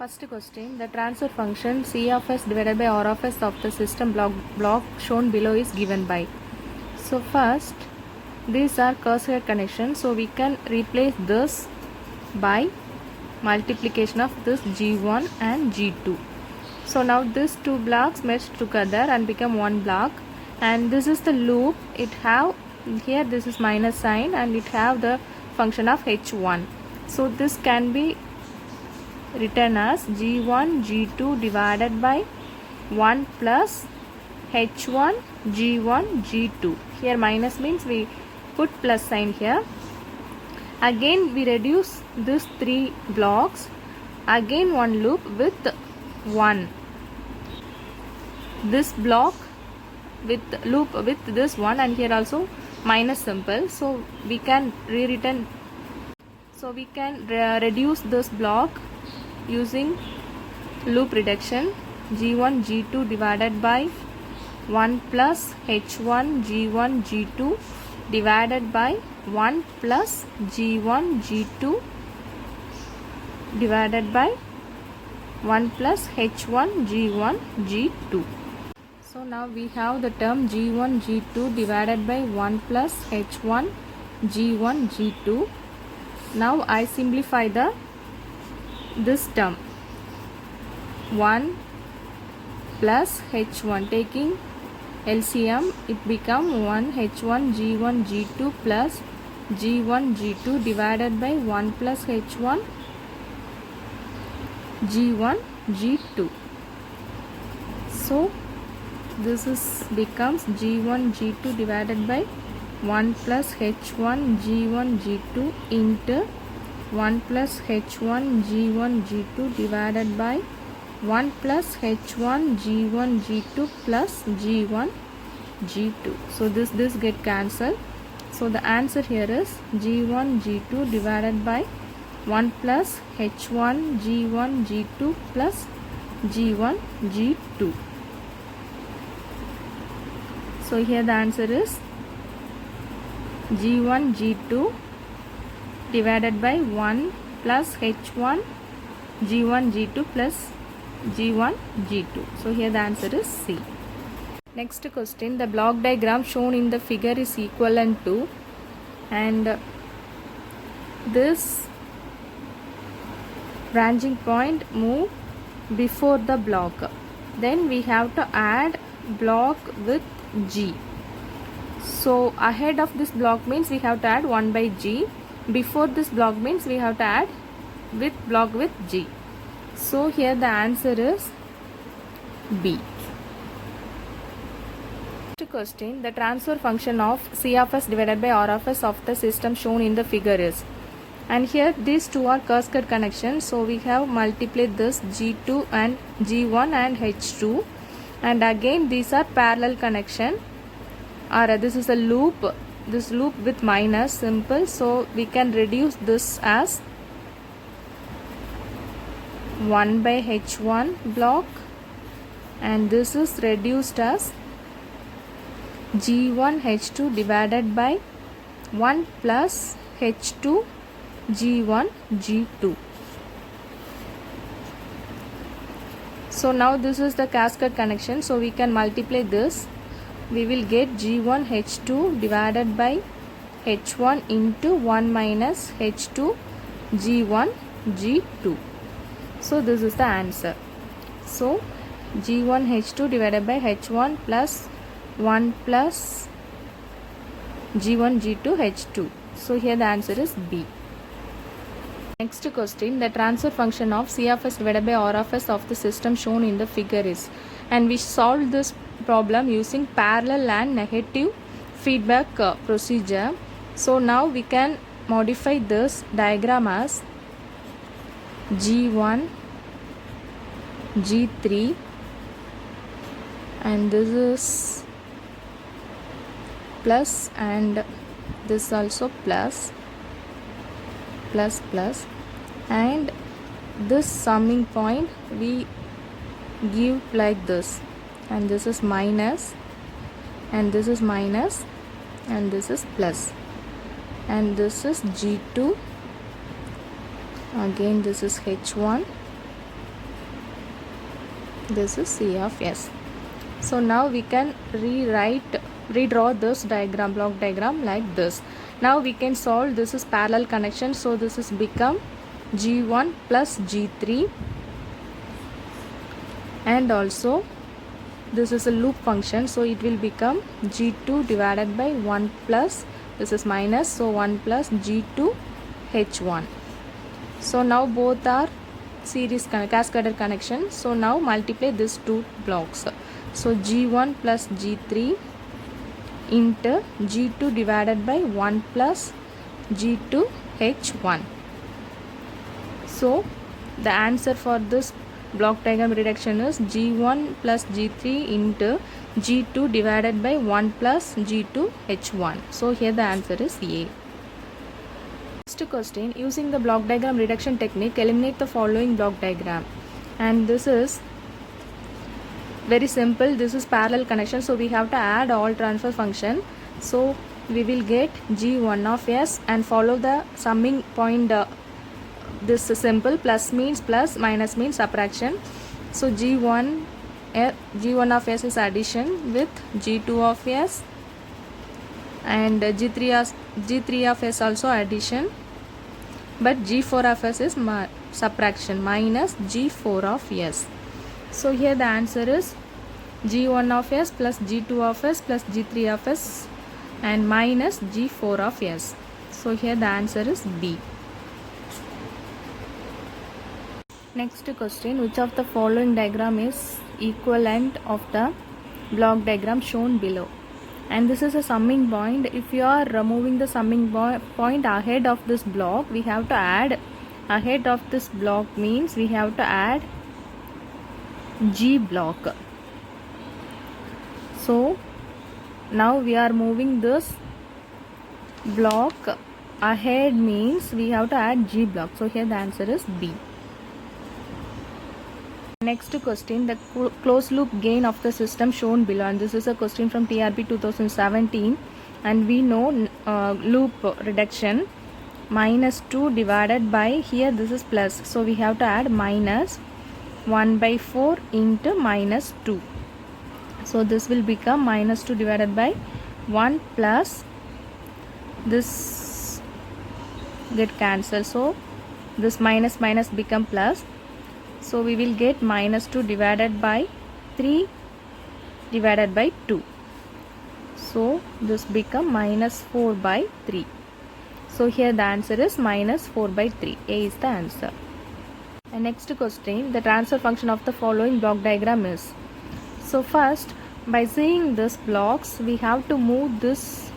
First question, the transfer function C of s divided by R of s of the system block shown below is given by. So first, these are cross-head connections, so we can replace this by multiplication of this G1 and G2. So now these two blocks merge together and become one block, and this is the loop. It have here this is minus sign and it have the function of H1. So this can be written as G1 G2 divided by 1 plus H1 G1 G2. Here minus means we put plus sign here. Again we reduce these three blocks. Again one loop with 1. This block with loop with this one, and here also minus symbol. So we can rewritten. So we can reduce this block using loop reduction. G1 G2 divided by 1 plus H1 G1 G2 divided by 1 plus G1 G2 divided by 1 plus H1 G1 G2. So now we have the term G1 G2 divided by 1 plus H1 G1 G2. Now I simplify this term. 1 plus H1, taking LCM, it become 1 H1 G1 G2 plus G1 G2 divided by 1 plus H1 G1 G2. So this is becomes G1 G2 divided by 1 plus H1 G1 G2 into 1 plus H1 G1 G2 divided by 1 plus H1 G1 G2 plus G1 G2. So this get cancelled. So the answer here is G1 G2 divided by 1 plus H1 G1 G2 plus G1 G2. So here the answer is G1 G2 divided by 1 plus H1 G1 G2 plus G1 G2. So here the answer is C. Next question, the block diagram shown in the figure is equivalent to, and this branching point move before the block. Then we have to add block with G. So ahead of this block means we have to add 1 by G. Before this block means we have to add with block with G. So here the answer is B. Next question, the transfer function of C of s divided by R of s of the system shown in the figure is, and here these two are cascade connections, so we have multiplied this G2 and G1 and H2, and again these are parallel connection, or this is a loop, this loop with minus simple, so we can reduce this as 1 by H1 block, and this is reduced as G1 H2 divided by 1 plus H2 G1 G2. So now this is the cascade connection, so we can multiply this. We will get G1 H2 divided by H1 into 1 minus H2 G1 G2. So this is the answer. So G1 H2 divided by H1 plus 1 plus G1 G2 H2. So here the answer is B. Next question, the transfer function of C of s divided by R of s of the system shown in the figure is, and we solved this problem using parallel and negative feedback procedure. So now we can modify this diagram as G1 G3, and this is plus, and this also plus, and this summing point we give like this, and this is minus, and this is minus, and this is plus, and this is G2, again this is H1, This is C of S. So now we can redraw this diagram, block diagram like this. Now we can solve. This is parallel connection, so this is become G1 plus G3, and also this is a loop function, so it will become G2 divided by 1 plus, this is minus, so 1 plus G2 H1. So now both are series cascaded connection. So now multiply these two blocks. So G1 plus G3 into G2 divided by 1 plus G2 H1. So the answer for this block diagram reduction is G1 plus G3 into G2 divided by 1 plus G2 H1. So here the answer is A. Next question, using the block diagram reduction technique, eliminate the following block diagram. And this is very simple. This is parallel connection, so we have to add all transfer function. So we will get G1 of S and follow the summing point. This is simple. Plus means plus, minus means subtraction. So G1 of S is addition with G2 of S, and G3 of S also addition, but G4 of S is subtraction, minus G4 of S. So here the answer is G1 of S plus G2 of S plus G3 of S and minus G4 of S. So here the answer is B. Next question, which of the following diagram is equivalent of the block diagram shown below? And this is a summing point. If you are moving the summing point ahead of this block, we have to add, ahead of this block means we have to add G block. So now we are moving this block ahead means we have to add G block. So here the answer is B. Next question, the closed loop gain of the system shown below, and this is a question from TRP 2017, and we know loop reduction minus 2 divided by, here this is plus, so we have to add minus 1 by 4 into minus 2. So this will become minus 2 divided by 1 plus, this get cancelled, so this minus minus become plus. So we will get minus 2 divided by 3 divided by 2. So this become minus 4 by 3. So here the answer is minus 4 by 3. A is the answer. And next question, the transfer function of the following block diagram is. So first, by seeing this blocks, we have to move this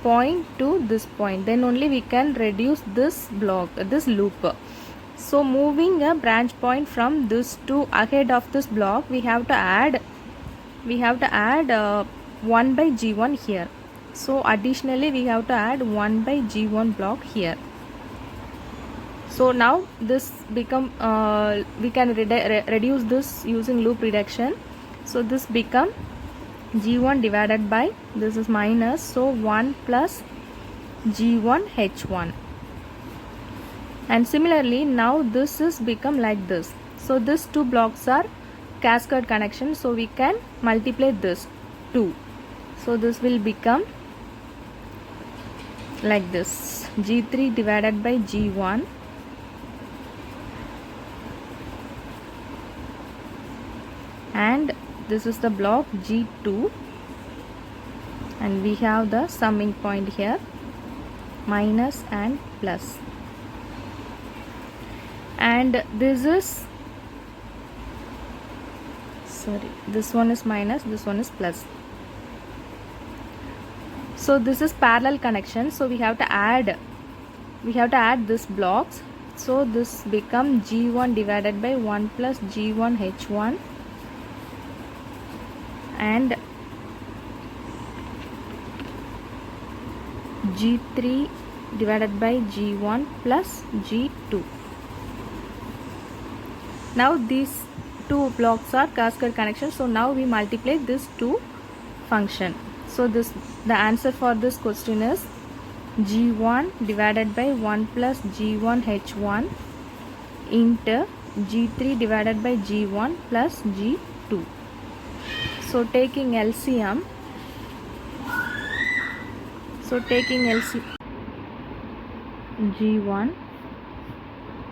point to this point. Then only we can reduce this block, this loop. So moving a branch point from this to ahead of this block, we have to add 1 by G1 here. So additionally we have to add 1 by G1 block here. So now this become we can reduce this using loop reduction. So this become G1 divided by, this is minus, so 1 plus G1 H1. And similarly now this is become like this. So these two blocks are cascade connection, so we can multiply this 2. So this will become like this, G3 divided by G1 and this is the block G2, and we have the summing point here, minus and plus. And this is, this one is minus, this one is plus. So this is parallel connection, so we have to add this blocks. So this become G1 divided by 1 plus G1 H1 and G3 divided by G1 plus G2. Now these two blocks are cascade connection, so now we multiply this two function. So the answer for this question is G1 divided by 1 plus G1 H1 into G3 divided by G1 plus G2. So taking LCM, G1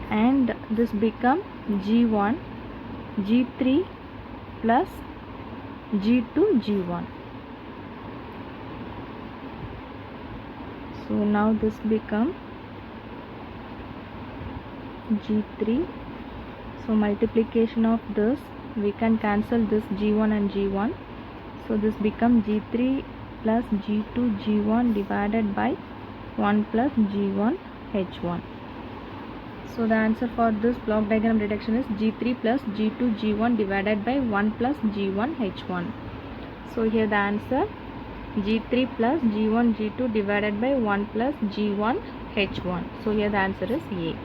and this become G1 G3 plus G2 G1. So now this become G3. So multiplication of this, we can cancel this G1 and G1. So this become G3 plus G2 G1 divided by 1 plus G1 H1. So the answer for this block diagram reduction is G3 plus G2 G1 divided by 1 plus G1 H1. So here the answer G3 plus G1 G2 divided by 1 plus G1 H1. So here the answer is A.